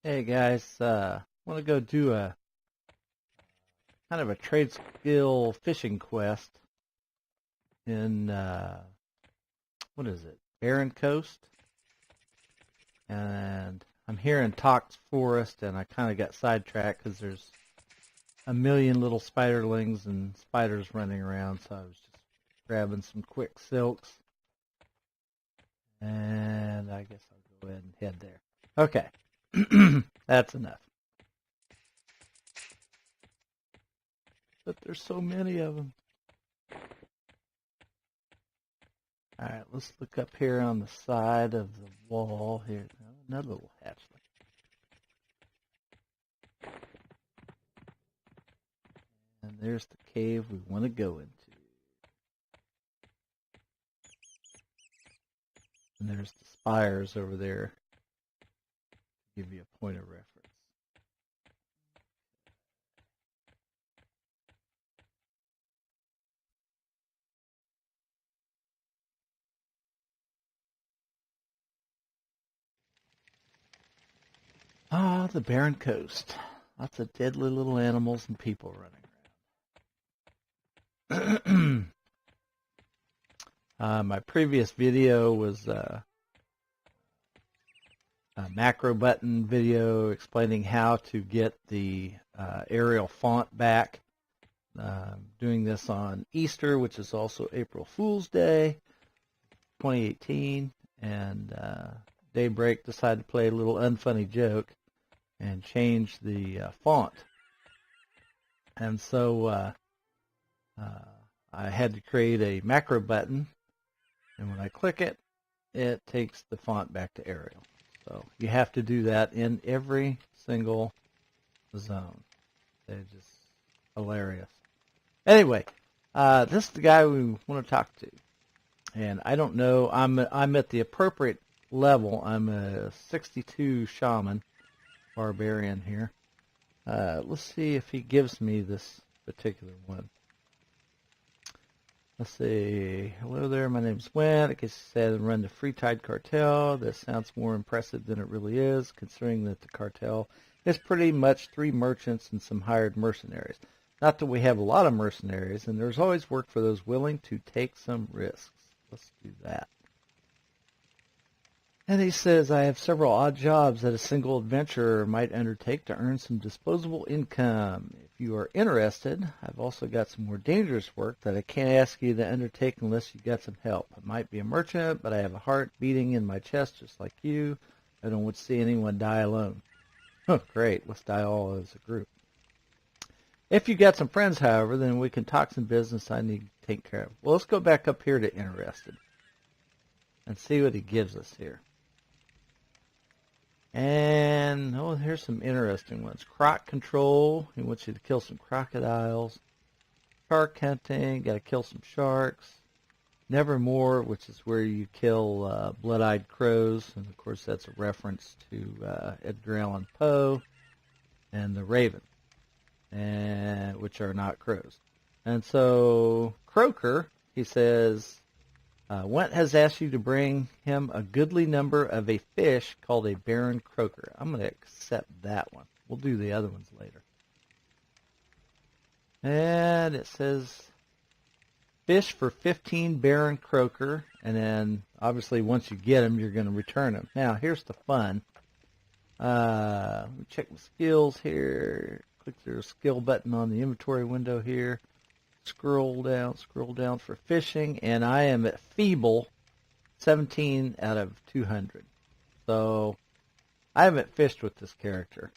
Hey guys, want to go do a kind of a trade skill fishing quest in what is it, Barren Coast, and I'm here in Tox Forest, and I kind of got sidetracked because there's a million little spiderlings and spiders running around, so I was just grabbing some quick silks, and I guess I'll go ahead and head there. Okay, that's enough. But there's so many of them. All right, let's look up here on the side of the wall here. Another little hatchling. And there's the cave we want to go into. And there's the spires over there to give you a point of reference. Ah, the barren coast. Lots of deadly little animals and people running around. My previous video was a macro button video explaining how to get the aerial font back. Doing this on Easter, which is also April Fool's Day, 2018, and Daybreak decided to play a little unfunny joke and change the font. And so I had to create a macro button, and when I click it, it takes the font back to Arial. So you have to do that in every single zone. They're just hilarious. Anyway, this is the guy we want to talk to. And I don't know, I'm at the appropriate level. I'm a 62 shaman, barbarian here. Let's see if he gives me this particular one. Let's see. Hello there, my name's Whent. I guess you said run the Free Tide Cartel. This sounds more impressive than it really is, considering that the cartel is pretty much 3 merchants and some hired mercenaries. Not that we have a lot of mercenaries, and there's always work for those willing to take some risks. Let's do that. And he says, I have several odd jobs that a single adventurer might undertake to earn some disposable income. If you are interested, I've also got some more dangerous work that I can't ask you to undertake unless you got some help. I might be a merchant, but I have a heart beating in my chest just like you. I don't want to see anyone die alone. Oh, great. Let's die all as a group. If you got some friends, however, then we can talk some business I need to take care of. Well, let's go back up here to interested and see what he gives us here. And, oh, here's some interesting ones. Croc control. He wants you to kill some crocodiles. Shark hunting. Got to kill some sharks. Nevermore, which is where you kill blood-eyed crows. And, of course, that's a reference to Edgar Allan Poe and the Raven, and which are not crows. And so, Croaker, he says, Whent has asked you to bring him a goodly number of a fish called a barren croaker. I'm going to accept that one. We'll do the other ones later. And it says fish for 15 barren croaker, and then obviously once you get them, you're going to return them. Now, here's the fun. Let me check my skills here. Click the skill button on the inventory window here. Scroll down for fishing, and I am at feeble 17 out of 200. So I haven't fished with this character.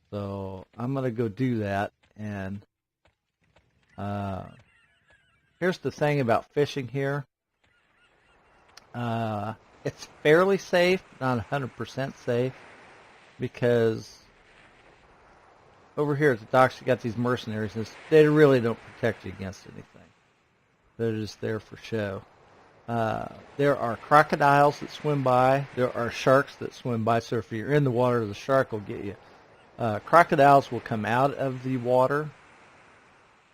So I'm going to go do that. And here's the thing about fishing here. It's fairly safe, not 100% safe, because over here at the docks, you got these mercenaries, and they really don't protect you against anything. They're just there for show. There are crocodiles that swim by. There are sharks that swim by, so if you're in the water, the shark will get you. Crocodiles will come out of the water.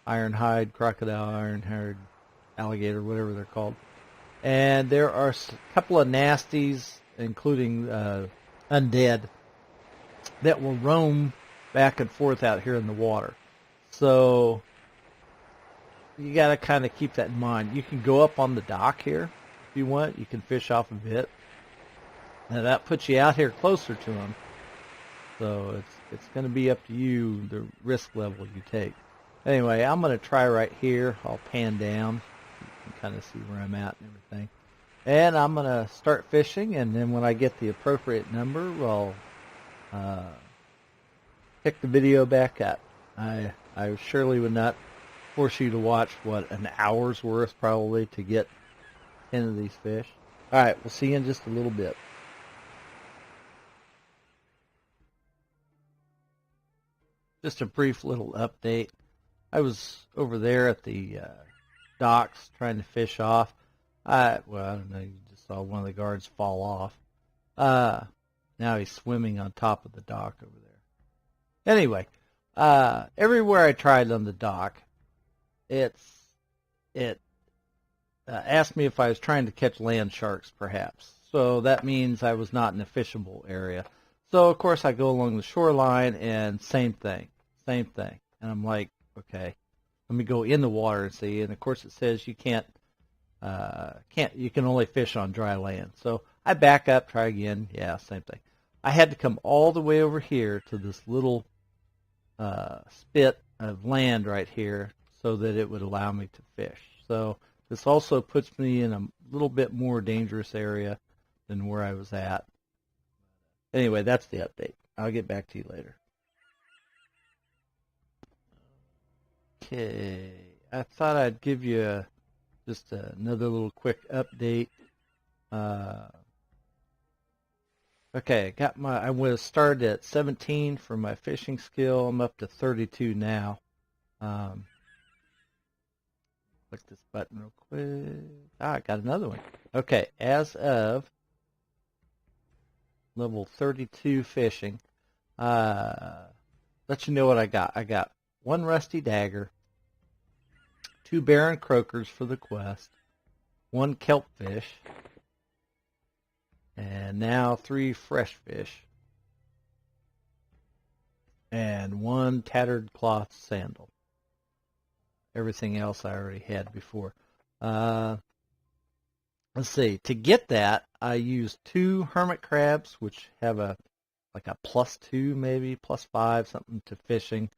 Ironhide crocodile, ironhide alligator, whatever they're called. And there are a couple of nasties, including undead, that will roam back and forth out here in the water. So you got to kind of keep that in mind. You can go up on the dock here if you want. You can fish off of it. Now that puts you out here closer to them. So it's going to be up to you, the risk level you take. Anyway, I'm going to try right here. I'll pan down. You can kind of see where I'm at and everything. And I'm going to start fishing, and then when I get the appropriate number, I'll pick the video back up. I surely would not force you to watch, an hour's worth probably to get 10 of these fish. All right, we'll see you in just a little bit. Just a brief little update. I was over there at the docks trying to fish off. I don't know, you just saw one of the guards fall off. Now he's swimming on top of the dock over there. Anyway, everywhere I tried on the dock, it asked me if I was trying to catch land sharks, perhaps. So that means I was not in a fishable area. So, of course, I go along the shoreline, and same thing. And I'm like, okay, let me go in the water and see. And, of course, it says you you can only fish on dry land. So I back up, try again. Yeah, same thing. I had to come all the way over here to this little spit of land right here so that it would allow me to fish. So this also puts me in a little bit more dangerous area than where I was at. Anyway, that's the update. I'll get back to you later. Okay, I thought I'd give you just another little quick update. Okay, I was started at 17 for my fishing skill. I'm up to 32 now. Click this button real quick. I got another one. Okay, as of level 32 fishing, let you know what I got. I got 1 rusty dagger, 2 barren croakers for the quest, 1 kelp fish, and now 3 fresh fish, and 1 tattered cloth sandal. Everything else I already had before. Let's see. To get that, I used 2 hermit crabs, which have like a +2, maybe +5, something to fishing.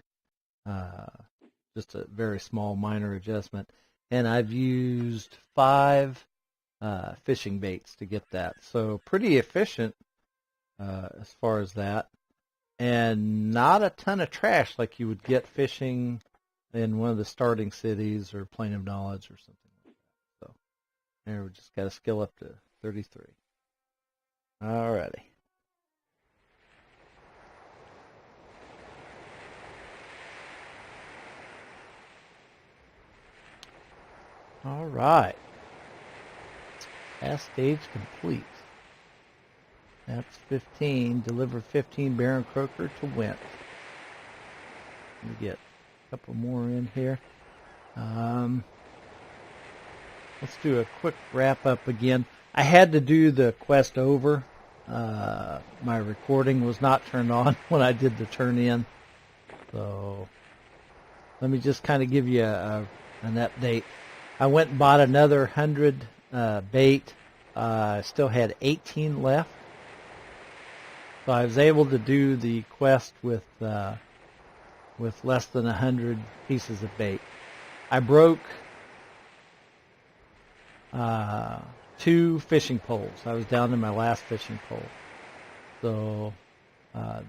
Just a very small minor adjustment. And I've used 5 fishing baits to get that. So pretty efficient as far as that. And not a ton of trash like you would get fishing in one of the starting cities or Plane of Knowledge or something like that. So there, we just got to skill up to 33. Alrighty. All right. Last stage complete. That's 15. Deliver 15 barren croaker to Whent. Let me get a couple more in here. Let's do a quick wrap up again. I had to do the quest over. My recording was not turned on when I did the turn in. So let me just kind of give you an update. I went and bought another 100 bait. I still had 18 left. So I was able to do the quest with less than 100 pieces of bait. I broke 2 fishing poles. I was down to my last fishing pole. So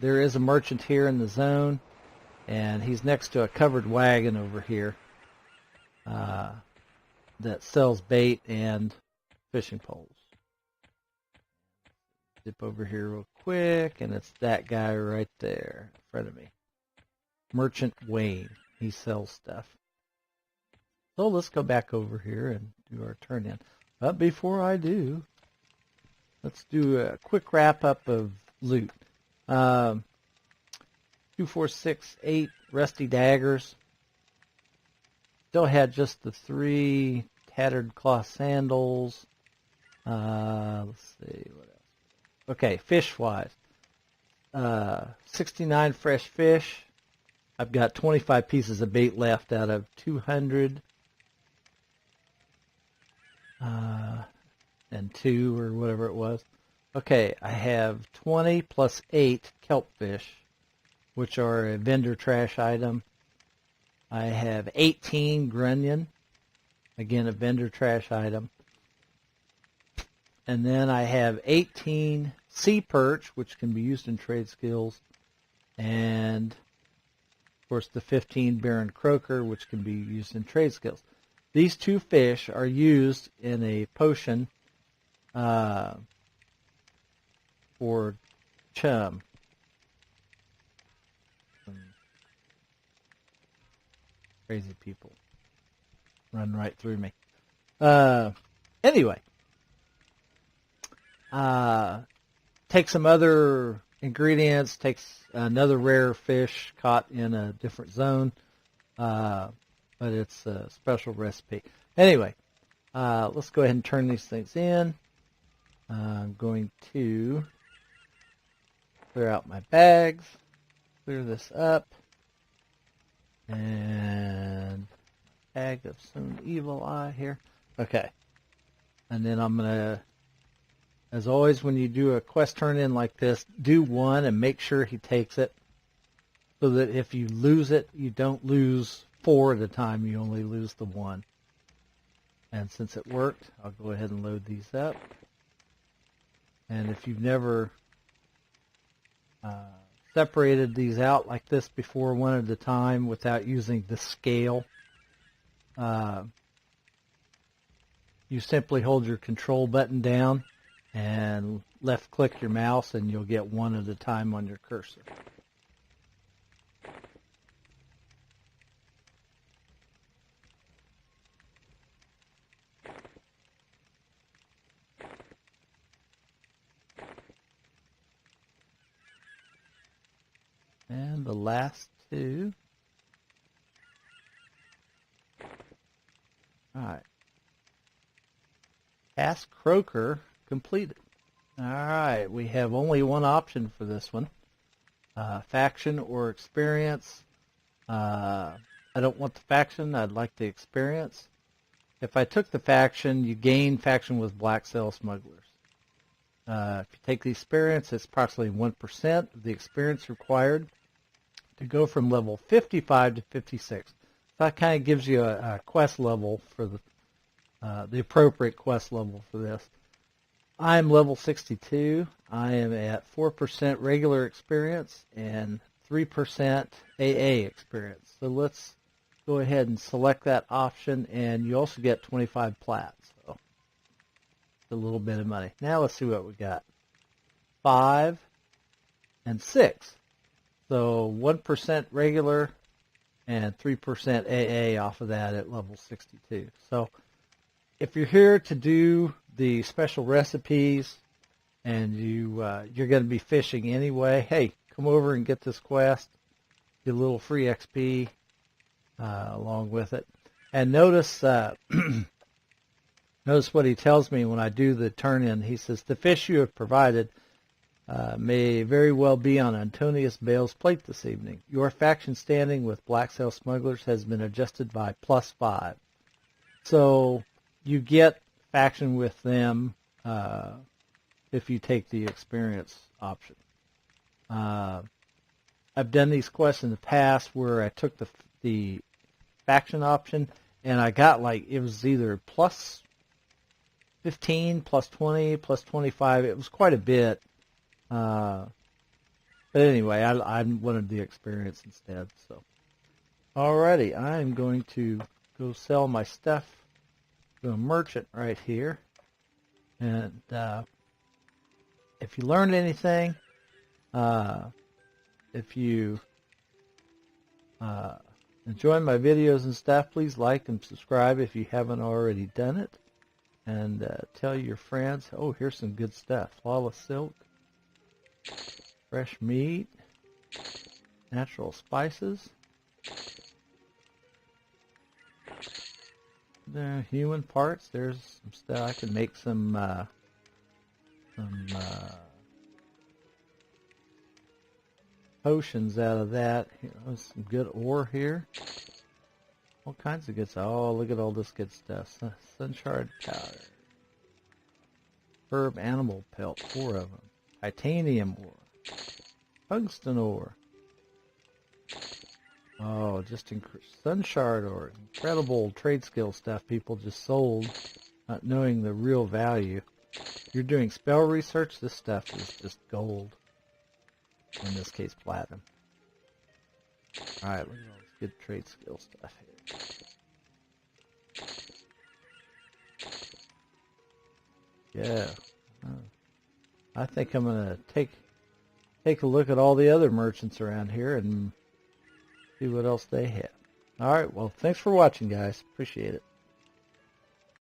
there is a merchant here in the zone, and he's next to a covered wagon over here that sells bait and fishing poles. Dip over here real quick, and it's that guy right there in front of me. Merchant Wayne. He sells stuff. So let's go back over here and do our turn in. But before I do, let's do a quick wrap up of loot. 2, 4, 6, 8 rusty daggers. Still had just the 3 tattered cloth sandals. Let's see what else. Okay, fish-wise. 69 fresh fish. I've got 25 pieces of bait left out of 200 and 2 or whatever it was. Okay, I have 20 plus 8 kelp fish, which are a vendor trash item. I have 18 grunion, again a vendor trash item. And then I have 18 sea perch, which can be used in trade skills, and of course the 15 Baron Croaker, which can be used in trade skills. These two fish are used in a potion for chum. Crazy people run right through me. Anyway, take some other ingredients, takes another rare fish caught in a different zone, but it's a special recipe. Anyway, let's go ahead and turn these things in. I'm going to clear out my bags, clear this up, and bag of some evil eye here. Okay, and then I'm going to, as always, when you do a quest turn in like this, do one and make sure he takes it, so that if you lose it, you don't lose 4 at a time, you only lose the 1. And since it worked, I'll go ahead and load these up. And if you've never separated these out like this before, one at a time, without using the scale, you simply hold your control button down and left click your mouse and you'll get one at a time on your cursor. And the last 2. All right. Task Croaker completed. All right, we have only one option for this one. Faction or experience. I don't want the faction, I'd like the experience. If I took the faction, you gain faction with Blacksail Smugglers. If you take the experience, it's approximately 1% of the experience required to go from level 55 to 56. So that kind of gives you a quest level for the appropriate quest level for this. I'm level 62. I am at 4% regular experience and 3% AA experience. So let's go ahead and select that option, and you also get 25 plats. So it's a little bit of money. Now let's see what we got. 5 and 6. So 1% regular and 3% AA off of that at level 62. So if you're here to do the special recipes and you're going to be fishing anyway, hey, come over and get this quest. Get a little free XP along with it. And notice notice what he tells me when I do the turn-in. He says, the fish you have provided may very well be on Antonius Bale's plate this evening. Your faction standing with Blacksail Smugglers has been adjusted by +5. So you get faction with them if you take the experience option. I've done these quests in the past where I took the faction option and I got, like, it was either +15, +20, +25. It was quite a bit. But anyway, I wanted the experience instead. So, alrighty, I'm going to go sell my stuff to a merchant right here. And if you learned anything, if you enjoy my videos and stuff, please like and subscribe if you haven't already done it. And tell your friends, oh, here's some good stuff. Flawless silk, fresh meat, natural spices, the human parts. There's some stuff. I can make some potions out of that. Here's some good ore here. All kinds of good stuff. Oh, look at all this good stuff. Sunshard powder. Herb animal pelt, 4 of them. Titanium ore. Tungsten ore. Oh, just sunshard ore. Incredible trade skill stuff people just sold, not knowing the real value. If you're doing spell research, this stuff is just gold. In this case, platinum. Alright, look at all this good trade skill stuff here. Yeah. I think I'm going to take a look at all the other merchants around here and see what else they have. Alright, well, thanks for watching, guys. Appreciate it.